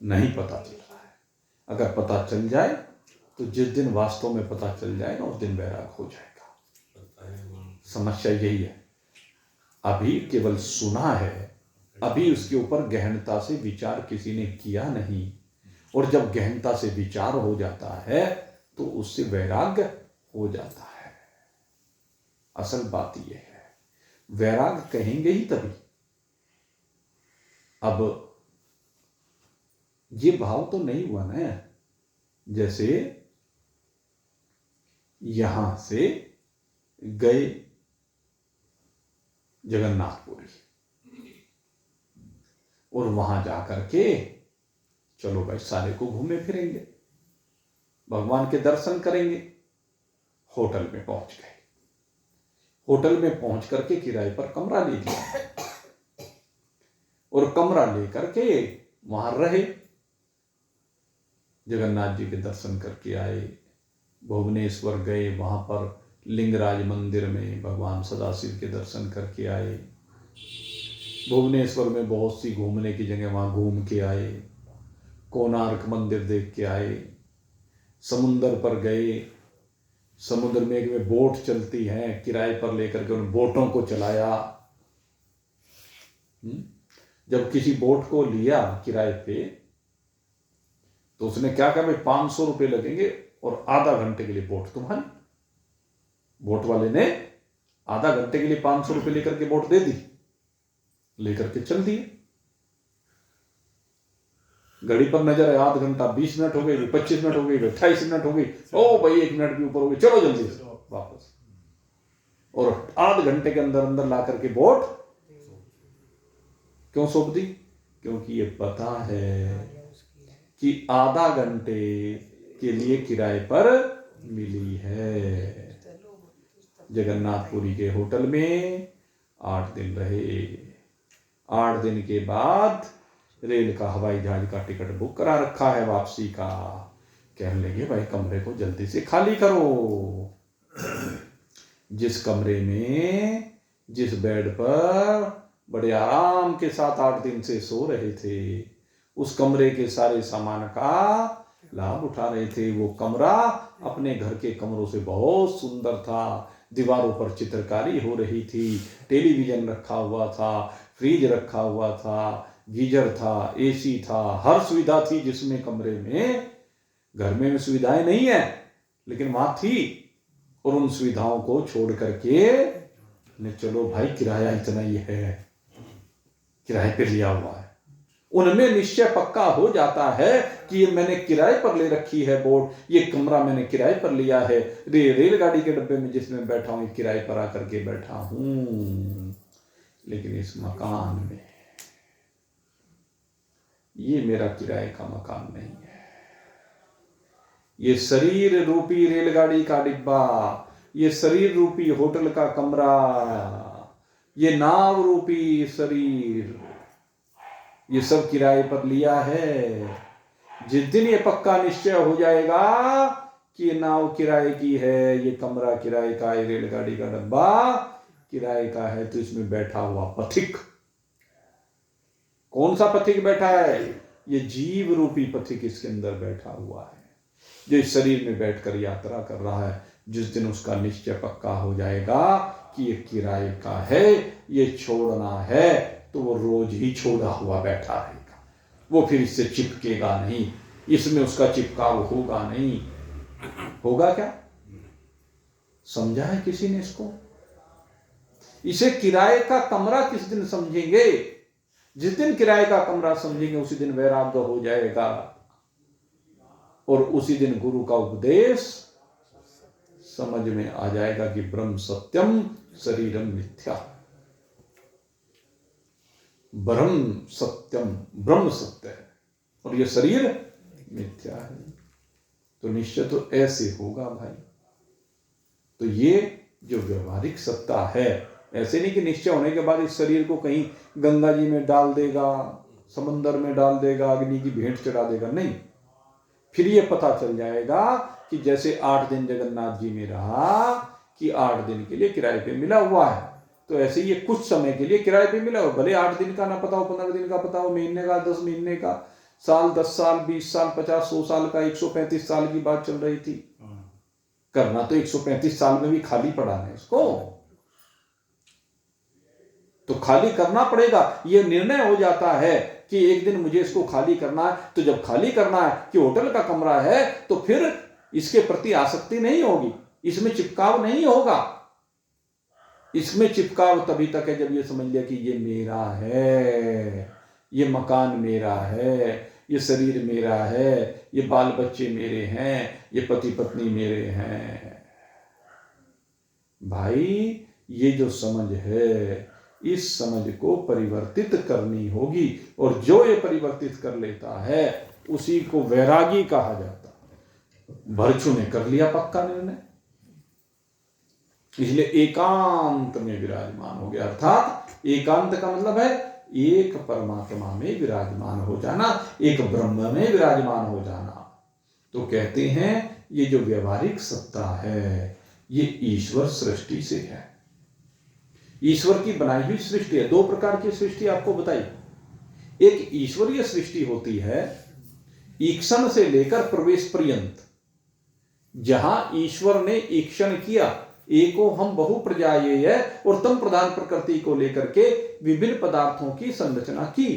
नहीं पता चल रहा है। अगर पता चल जाए तो जिस दिन वास्तव में पता चल जाएगा उस दिन वैराग हो जाएगा। समस्या यही है, अभी केवल सुना है, अभी उसके ऊपर गहनता से विचार किसी ने किया नहीं, और जब गहनता से विचार हो जाता है तो उससे वैराग्य हो जाता है। असल बात यह है, वैराग कहेंगे ही तभी। अब ये भाव तो नहीं हुआ ना, जैसे यहां से गए जगन्नाथपुरी और वहां जाकर के चलो भाई सारे को घूमे फिरेंगे, भगवान के दर्शन करेंगे। होटल में पहुंच गए, होटल में पहुंच करके किराए पर कमरा ले लिया और कमरा लेकर के वहां रहे, जगन्नाथ जी के दर्शन करके आए। भुवनेश्वर गए, वहां पर लिंगराज मंदिर में भगवान सदाशिव के दर्शन करके आए। भुवनेश्वर में बहुत सी घूमने की जगह वहां घूम के आए, कोणार्क मंदिर देख के आए। समुंदर पर गए, समुद्र में एक में बोट चलती है, किराए पर लेकर के उन बोटों को चलाया। जब किसी बोट को लिया किराए पे तो उसने क्या कहा, भाई 500 रुपये लगेंगे और आधा घंटे के लिए बोट तुम्हारी। बोट वाले ने आधा घंटे के लिए 500 रुपये लेकर के बोट दे दी, लेकर के चल दिए। घड़ी पर नजर है, आधा घंटा 20 मिनट हो गई, 25 मिनट हो गई, 28 मिनट हो गई, ओ भाई 1 मिनट भी ऊपर हो गई, चलो जल्दी से वापस। और आध घंटे के अंदर अंदर ला करके बोट क्यों सौंप दी? क्योंकि ये पता है कि आधा घंटे के लिए किराए पर मिली है। जगन्नाथपुरी के होटल में 8 दिन रहे। 8 दिन के बाद रेल का, हवाई जहाज का टिकट बुक करा रखा है वापसी का। कहने लगे भाई कमरे को जल्दी से खाली करो। जिस कमरे में, जिस बेड पर बड़े आराम के साथ 8 दिन से सो रहे थे, उस कमरे के सारे सामान का लाभ उठा रहे थे। वो कमरा अपने घर के कमरों से बहुत सुंदर था, दीवारों पर चित्रकारी हो रही थी, टेलीविजन रखा हुआ था, फ्रिज रखा हुआ था, गीजर था, एसी था, हर सुविधा थी जिसमें कमरे में। घर में सुविधाएं नहीं है लेकिन वहां थी। और उन सुविधाओं को छोड़ करके ने चलो भाई किराया इतना ही है, किराए पे लिया हुआ है, उनमें निश्चय पक्का हो जाता है कि ये मैंने किराए पर ले रखी है बोट, ये कमरा मैंने किराए पर लिया है, रेलगाड़ी के डब्बे में जिसमें बैठा हूं किराए पर आकर के बैठा हूं, लेकिन इस मकान में ये मेरा किराए का मकान नहीं है। ये शरीर रूपी रेलगाड़ी का डिब्बा, ये शरीर रूपी होटल का कमरा, ये नाव रूपी शरीर, ये सब किराए पर लिया है। जिस दिन ये पक्का निश्चय हो जाएगा कि ये नाव किराए की है, ये कमरा किराए का, ये रेलगाड़ी का डब्बा किराए का है, तो इसमें बैठा हुआ पथिक, कौन सा पथिक बैठा है? ये जीव रूपी पथिक इसके अंदर बैठा हुआ है, जो इस शरीर में बैठकर यात्रा कर रहा है। जिस दिन उसका निश्चय पक्का हो जाएगा कि ये किराए का है, ये छोड़ना है, तो वो रोज ही छोड़ा हुआ बैठा रहेगा। वो फिर इससे चिपकेगा नहीं, इसमें उसका चिपकाव होगा नहीं। होगा क्या? समझा है किसी ने इसको? इसे किराए का कमरा किस दिन समझेंगे? जिस दिन किराए का कमरा समझेंगे उसी दिन वैराग्य हो जाएगा, और उसी दिन गुरु का उपदेश समझ में आ जाएगा कि ब्रह्म सत्यम शरीरम मिथ्या। ब्रह्म सत्यम, ब्रह्म सत्य है और ये शरीर मिथ्या है। तो निश्चय तो ऐसे होगा भाई। तो ये जो व्यवहारिक सत्ता है, ऐसे नहीं कि निश्चय होने के बाद इस शरीर को कहीं गंगा जी में डाल देगा, समंदर में डाल देगा, अग्नि की भेंट चढ़ा देगा, नहीं। फिर ये पता चल जाएगा कि जैसे 8 दिन जगन्नाथ जी में रहा कि 8 दिन के लिए किराए पे मिला हुआ है, तो ऐसे ही ये कुछ समय के लिए किराए पे मिला हो, भले 8 दिन का ना पता हो, 15 दिन का पता हो, महीने का, 10 महीने का, साल, 10 साल, 20 साल, 50, 100 साल का, 135 साल की बात चल रही थी। करना तो 135 साल में भी खाली पड़ा है इसको, तो खाली करना पड़ेगा। ये निर्णय हो जाता है कि एक दिन मुझे इसको खाली करना है, तो जब खाली करना है कि होटल का कमरा है, तो फिर इसके प्रति आसक्ति नहीं होगी, इसमें चिपकाव नहीं होगा। इसमें चिपकाव तभी तक है जब ये समझ लिया कि ये मेरा है, ये मकान मेरा है, ये शरीर मेरा है, ये बाल बच्चे मेरे हैं, ये पति पत्नी मेरे हैं। भाई ये जो समझ है, इस समझ को परिवर्तित करनी होगी, और जो ये परिवर्तित कर लेता है उसी को वैरागी कहा जाता है। भरचू ने कर लिया पक्का निर्णय, इसलिए एकांत में विराजमान हो गया। अर्थात एकांत का मतलब है एक परमात्मा में विराजमान हो जाना, एक ब्रह्म में विराजमान हो जाना। तो कहते हैं ये जो व्यवहारिक सत्ता है ये ईश्वर सृष्टि से है, ईश्वर की बनाई हुई सृष्टि है। 2 प्रकार की सृष्टि आपको बताई। एक ईश्वरीय सृष्टि होती है ईक्षण से लेकर प्रवेश पर्यंत, जहां ईश्वर ने ईक्षण किया, एको हम बहु प्रजायेय और तम प्रधान प्रकृति को लेकर के विभिन्न पदार्थों की संरचना की।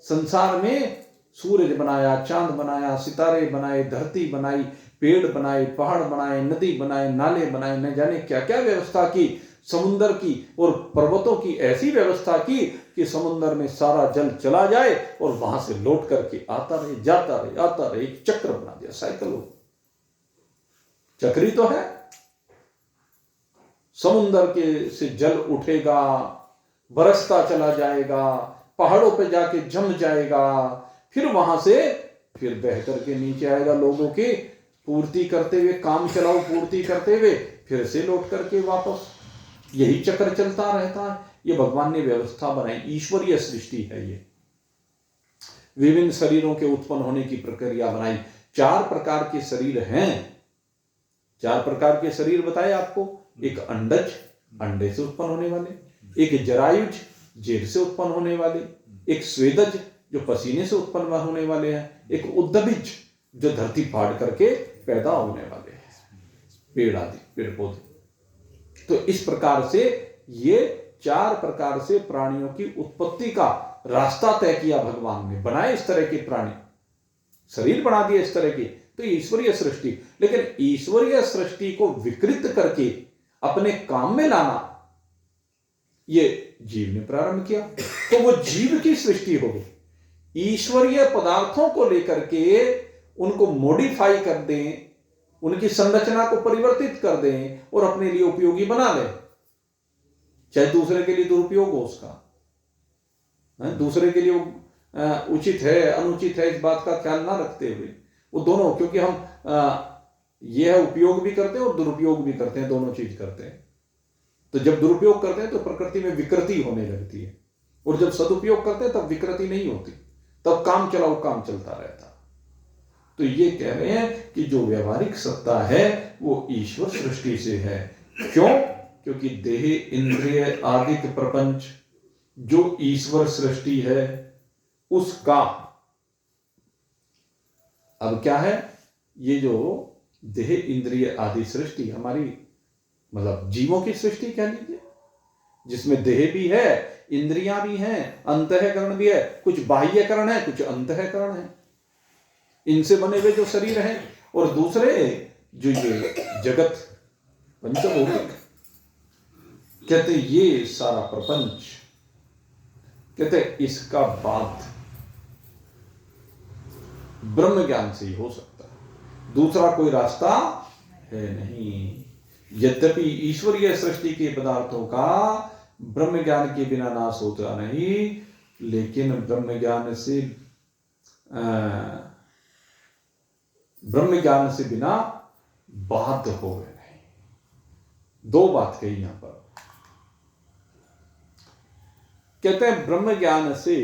संसार में सूरज बनाया, चांद बनाया, सितारे बनाए, धरती बनाई, पेड़ बनाए, पहाड़ बनाए, नदी बनाए, नाले बनाए, न जाने क्या क्या व्यवस्था की। समुद्र की और पर्वतों की ऐसी व्यवस्था की कि समुद्र में सारा जल चला जाए और वहां से लौट करके आता रहे, जाता रहे, आता रहे। एक चक्र बना दिया, साइकिल हो, चक्री तो है। समुद्र के से जल उठेगा, बरसता चला जाएगा, पहाड़ों पे जाके जम जाएगा, फिर वहां से फिर बह करके नीचे आएगा, लोगों की पूर्ति करते हुए, काम चलाओ पूर्ति करते हुए, फिर से लौट करके वापस। यही चक्र चलता रहता है। ये भगवान ने व्यवस्था बनाई, ईश्वरीय सृष्टि है ये। विभिन्न शरीरों के उत्पन्न होने की प्रक्रिया बनाई। 4 प्रकार के शरीर हैं। 4 प्रकार के शरीर बताए आपको। एक अंडज, अंडे से उत्पन्न होने वाले, एक जरायुज, जेर से उत्पन्न होने वाले, एक स्वेदज जो पसीने से उत्पन्न होने वाले हैं, एक उद्दबिज जो धरती फाड़ करके पैदा होने वाले हैं, पेड़ आदि, पेड़ पौधे। तो इस प्रकार से ये 4 प्रकार से प्राणियों की उत्पत्ति का रास्ता तय किया भगवान ने। बनाए इस तरह के प्राणी, शरीर बना दिए इस तरह के। तो ईश्वरीय सृष्टि, लेकिन ईश्वरीय सृष्टि को विकृत करके अपने काम में लाना ये जीव ने प्रारंभ किया। तो वो जीव की सृष्टि हो गई। ईश्वरीय पदार्थों को लेकर के उनको मॉडिफाई कर दें, उनकी संरचना को परिवर्तित कर दें और अपने लिए उपयोगी बना लें, चाहे दूसरे के लिए दुरुपयोग हो उसका, दूसरे के लिए उचित है अनुचित है इस बात का ख्याल ना रखते हुए वो दोनों, क्योंकि हम यह उपयोग भी करते हैं और दुरुपयोग भी करते हैं, दोनों चीज करते हैं। तो जब दुरुपयोग करते हैं तो प्रकृति में विकृति होने लगती है, और जब सदुपयोग करते हैं तब विकृति नहीं होती, तब काम चलाओ काम चलता रहता। तो ये कह रहे हैं कि जो व्यवहारिक सत्ता है वो ईश्वर सृष्टि से है। क्यों? क्योंकि देह इंद्रिय आदि के प्रपंच जो ईश्वर सृष्टि है उसका, अब क्या है, ये जो देह इंद्रिय आदि सृष्टि हमारी मतलब जीवों की सृष्टि कह लीजिए, जिसमें देह भी है, इंद्रियां भी हैं, अंतःकरण भी है, कुछ बाह्यकरण है कुछ अंतःकरण है, इनसे बने हुए जो शरीर हैं, और दूसरे जो ये जगत पंचभौतिक कहते ये सारा प्रपंच, कहते इसका बात ब्रह्म ज्ञान से ही हो सकता है, दूसरा कोई रास्ता है नहीं। यद्यपि ईश्वरीय सृष्टि के पदार्थों का ब्रह्म ज्ञान के बिना नाश होता नहीं, लेकिन ब्रह्म ज्ञान से बिना बाध्य हो गए नहीं। दो बात कही यहां पर, कहते हैं ब्रह्म ज्ञान से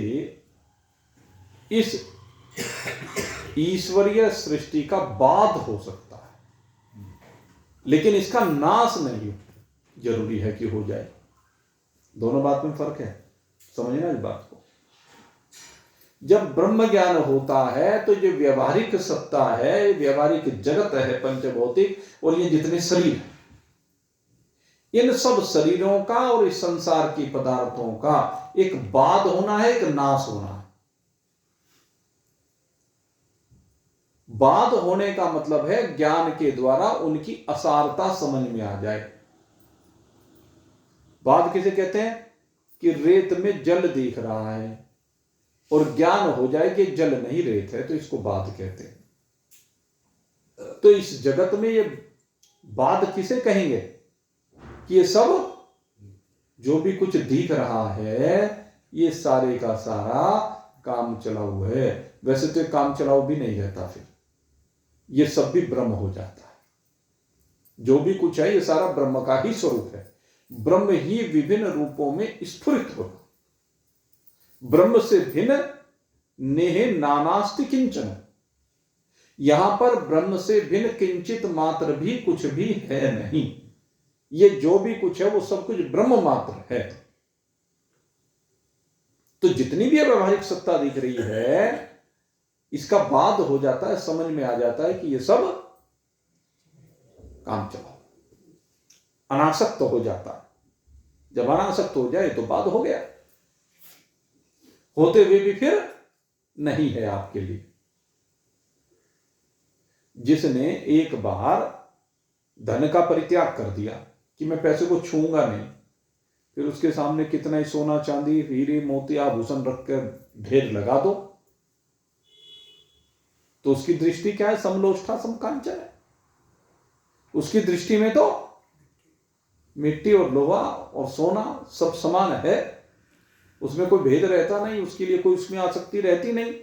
इस ईश्वरीय सृष्टि का बाध हो सकता है, लेकिन इसका नाश नहीं जरूरी है कि हो जाए। दोनों बात में फर्क है, समझना इस बात को। जब ब्रह्म ज्ञान होता है तो जो व्यवहारिक सत्ता है, व्यवहारिक जगत है पंचभौतिक, और ये जितने शरीर हैं, इन सब शरीरों का और इस संसार की पदार्थों का एक बाध होना है, एक नाश होना है। बाध होने का मतलब है ज्ञान के द्वारा उनकी असारता समझ में आ जाए। बाध किसे कहते हैं? कि रेत में जल दिख रहा है और ज्ञान हो जाए कि जल नहीं रेत है, तो इसको बाध कहते हैं। तो इस जगत में ये बाध किसे कहेंगे? कि ये सब जो भी कुछ दिख रहा है ये सारे का सारा काम चलाऊ है। वैसे तो काम चलाऊ भी नहीं रहता, फिर ये सब भी ब्रह्म हो जाता है। जो भी कुछ है ये सारा ब्रह्म का ही स्वरूप है। ब्रह्म ही विभिन्न रूपों में स्फुरित होगा। ब्रह्म से भिन्न नेह नानास्ति किंचन, यहां पर ब्रह्म से भिन्न किंचित मात्र भी कुछ भी है नहीं। ये जो भी कुछ है वो सब कुछ ब्रह्म मात्र है। तो जितनी भी व्यवहारिक सत्ता दिख रही है इसका बाध हो जाता है, समझ में आ जाता है कि ये सब काम चलाओ, अनासक्त हो जाता है। जब अनासक्त हो जाए तो बाध हो गया, होते हुए भी फिर नहीं है आपके लिए। जिसने एक बार धन का परित्याग कर दिया कि मैं पैसे को छूंगा नहीं, फिर उसके सामने कितना ही सोना चांदी हीरे मोती आभूषण रखकर ढेर लगा दो, तो उसकी दृष्टि क्या है? समलोष्ठा समकांचन है। उसकी दृष्टि में तो मिट्टी और लोहा और सोना सब समान है, उसमें कोई भेद रहता नहीं, उसके लिए कोई उसमें आसक्ति रहती नहीं।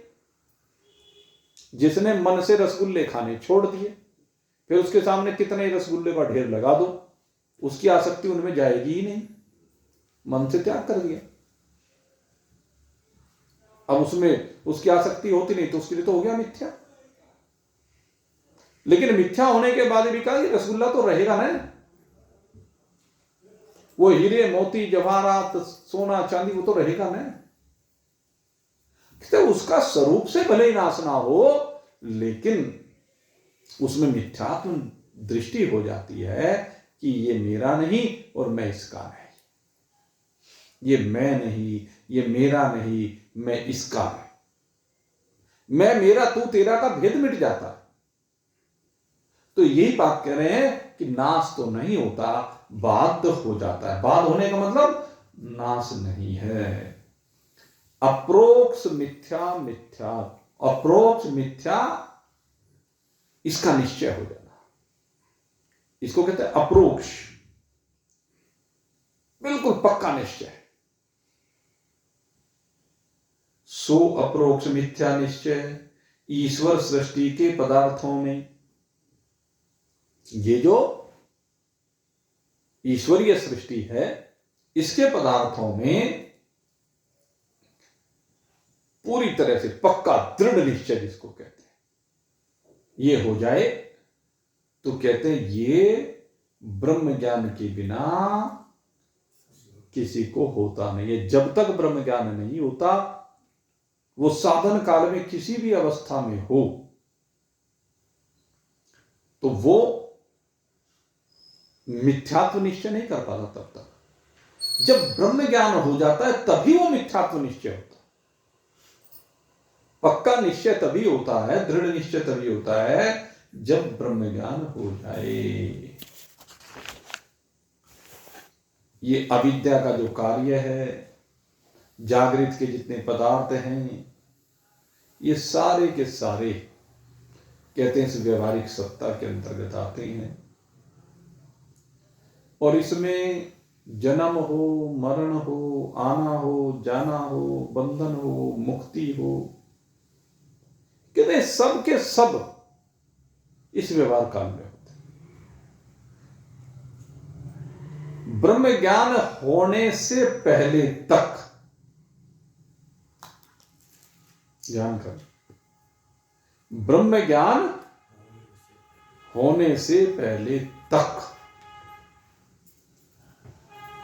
जिसने मन से रसगुल्ले खाने छोड़ दिए, फिर उसके सामने कितने रसगुल्ले का ढेर लगा दो, उसकी आसक्ति उनमें जाएगी ही नहीं, मन से त्याग कर दिया। अब उसमें उसकी आसक्ति होती नहीं तो उसके लिए तो हो गया मिथ्या। लेकिन मिथ्या होने के बाद भी कहा कि रसगुल्ला तो रहेगा ना, वो हीरे मोती जवाहरात सोना चांदी वो तो रहेगा ना। तो उसका स्वरूप से भले ही नाश ना हो, लेकिन उसमें मिथ्यात्म दृष्टि हो जाती है कि ये मेरा नहीं और मैं इसका नहीं, ये मैं नहीं, ये मेरा नहीं, मैं इसका नहीं। मैं मेरा तू तेरा का भेद मिट जाता है। तो यही बात कह रहे हैं कि नाश तो नहीं होता, बाध हो जाता है। बाध होने का मतलब नाश नहीं है। अप्रोक्ष मिथ्या मिथ्या, अप्रोक्ष मिथ्या, इसका निश्चय हो जाना, इसको कहते हैं अप्रोक्ष, बिल्कुल पक्का निश्चय। सो अप्रोक्ष मिथ्या निश्चय ईश्वर सृष्टि के पदार्थों में, ये जो ईश्वरीय सृष्टि है इसके पदार्थों में पूरी तरह से पक्का दृढ़ निश्चय जिसको कहते हैं, ये हो जाए तो कहते हैं ये ब्रह्म ज्ञान के बिना किसी को होता नहीं है। जब तक ब्रह्म ज्ञान नहीं होता, वो साधन काल में किसी भी अवस्था में हो, तो वो मिथ्यात्व निश्चय नहीं कर पाता तब तक। जब ब्रह्म ज्ञान हो जाता है तभी वो मिथ्यात्व निश्चय होता है। पक्का निश्चय तभी होता है, दृढ़ निश्चय तभी होता है जब ब्रह्म ज्ञान हो जाए। ये अविद्या का जो कार्य है, जागृत के जितने पदार्थ हैं, ये सारे के सारे कहते हैं इस व्यवहारिक सत्ता के अंतर्गत आते हैं। और इसमें जन्म हो, मरण हो, आना हो, जाना हो, बंधन हो, मुक्ति हो, कहते हैं सब के सब इस व्यवहार काल में होते हैं। ब्रह्म ज्ञान होने से पहले तक, ध्यान कर, ब्रह्म ज्ञान होने से पहले तक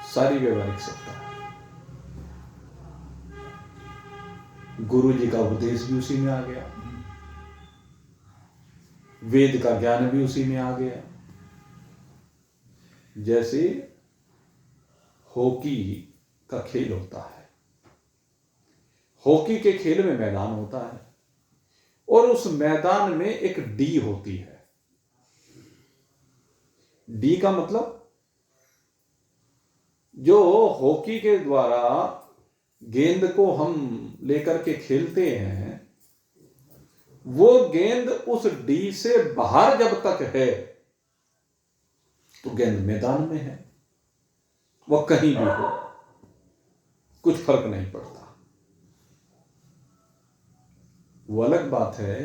सारी व्यवहारिक सत्ता है। गुरु जी का उपदेश भी उसी में आ गया, वेद का ज्ञान भी उसी में आ गया। जैसे हॉकी का खेल होता है, हॉकी के खेल में मैदान होता है और उस मैदान में एक डी होती है। डी का मतलब जो हॉकी के द्वारा गेंद को हम लेकर के खेलते हैं, वो गेंद उस डी से बाहर जब तक है तो गेंद मैदान में है, वह कहीं भी हो, कुछ फर्क नहीं पड़ता। वो अलग बात है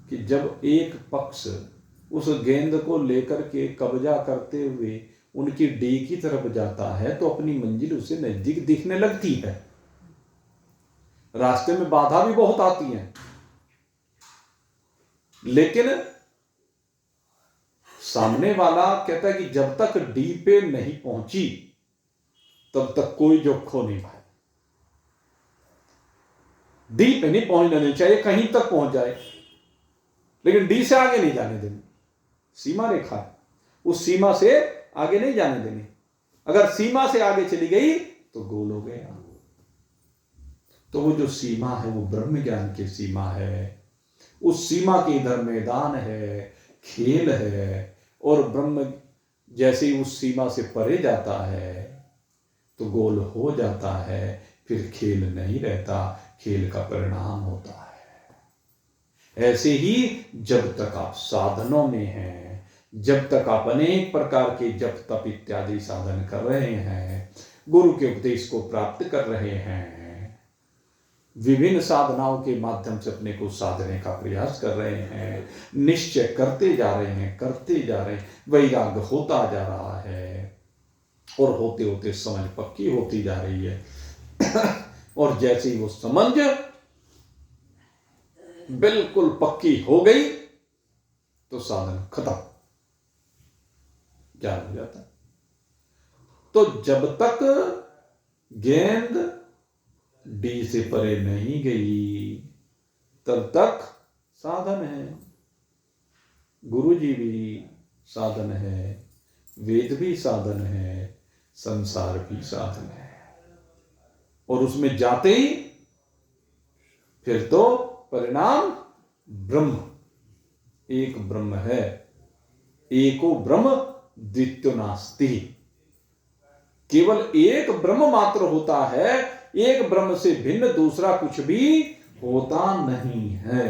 कि जब एक पक्ष उस गेंद को लेकर के कब्जा करते हुए उनकी डी की तरफ जाता है तो अपनी मंजिल उसे नजदीक दिखने लगती है। रास्ते में बाधा भी बहुत आती हैं, लेकिन सामने वाला कहता है कि जब तक डी पे नहीं पहुंची तब तक कोई जोखो नहीं भाई। डी पे नहीं पहुंचना नहीं चाहिए, कहीं तक पहुंच जाए, लेकिन डी से आगे नहीं जाने देनी। सीमा रेखा है, उस सीमा से आगे नहीं जाने देनी। अगर सीमा से आगे चली गई तो गोल हो गया। तो वो जो सीमा है वो ब्रह्म ज्ञान की सीमा है। उस सीमा के इधर मैदान है, खेल है, और ब्रह्म जैसे ही उस सीमा से परे जाता है तो गोल हो जाता है। फिर खेल नहीं रहता, खेल का परिणाम होता है। ऐसे ही जब तक आप साधनों में हैं, जब तक आप अनेक प्रकार के जप तप इत्यादि साधन कर रहे हैं, गुरु के उपदेश को प्राप्त कर रहे हैं, विभिन्न साधनाओं के माध्यम से अपने को साधने का प्रयास कर रहे हैं, निश्चय करते जा रहे हैं, करते जा रहे हैं, वैराग्य होता जा रहा है और होते होते समझ पक्की होती जा रही है। और जैसे ही वो समझ बिल्कुल पक्की हो गई तो साधन खत्म, ज्ञान हो जाता है। तो जब तक गेंद डी से परे नहीं गई तब तक साधन है। गुरु जी भी साधन है, वेद भी साधन है, संसार भी साधन है। और उसमें जाते ही फिर तो परिणाम ब्रह्म, एक ब्रह्म है, एको ब्रह्म द्वितीयो नास्ति। केवल एक ब्रह्म मात्र होता है, एक ब्रह्म से भिन्न दूसरा कुछ भी होता नहीं है।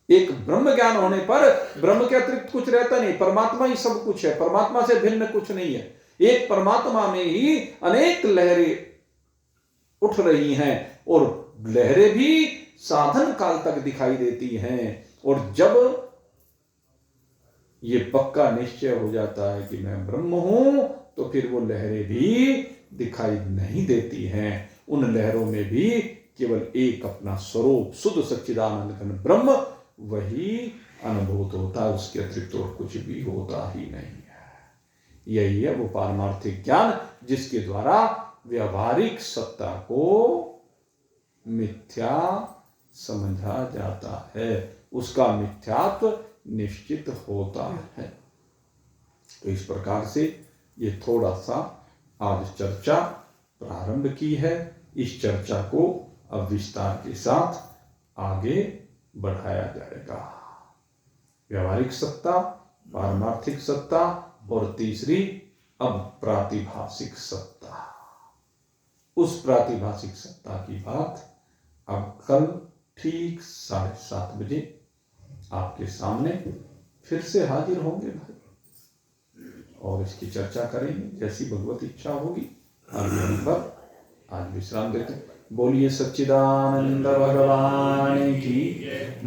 एक ब्रह्म ज्ञान होने पर ब्रह्म के अतिरिक्त कुछ रहता नहीं, परमात्मा ही सब कुछ है, परमात्मा से भिन्न कुछ नहीं है। एक परमात्मा में ही अनेक लहरें उठ रही हैं और लहरें भी साधन काल तक दिखाई देती हैं। और जब ये पक्का निश्चय हो जाता है कि मैं ब्रह्म हूं, तो फिर वो लहरें भी दिखाई नहीं देती हैं। उन लहरों में भी केवल एक अपना स्वरूप शुद्ध सच्चिदानंद घन ब्रह्म वही अनुभूत होता है, उसके अतिरिक्त और कुछ भी होता ही नहीं है। यही है वो पारमार्थिक ज्ञान जिसके द्वारा व्यवहारिक सत्ता को मिथ्या समझा जाता है, उसका मिथ्यात्व निश्चित होता है। तो इस प्रकार से ये थोड़ा सा आज चर्चा प्रारंभ की है। इस चर्चा को अब विस्तार के साथ आगे बढ़ाया जाएगा। व्यवहारिक सत्ता, पारमार्थिक सत्ता और तीसरी अब प्रातिभाषिक सत्ता। उस प्रातिभाषिक सत्ता की बात अब कल ठीक 7:30 बजे आपके सामने फिर से हाजिर होंगे भाई, और इसकी चर्चा करेंगे जैसी भगवत इच्छा होगी। आज विश्राम देते। बोलिए सच्चिदानंद भगवान की।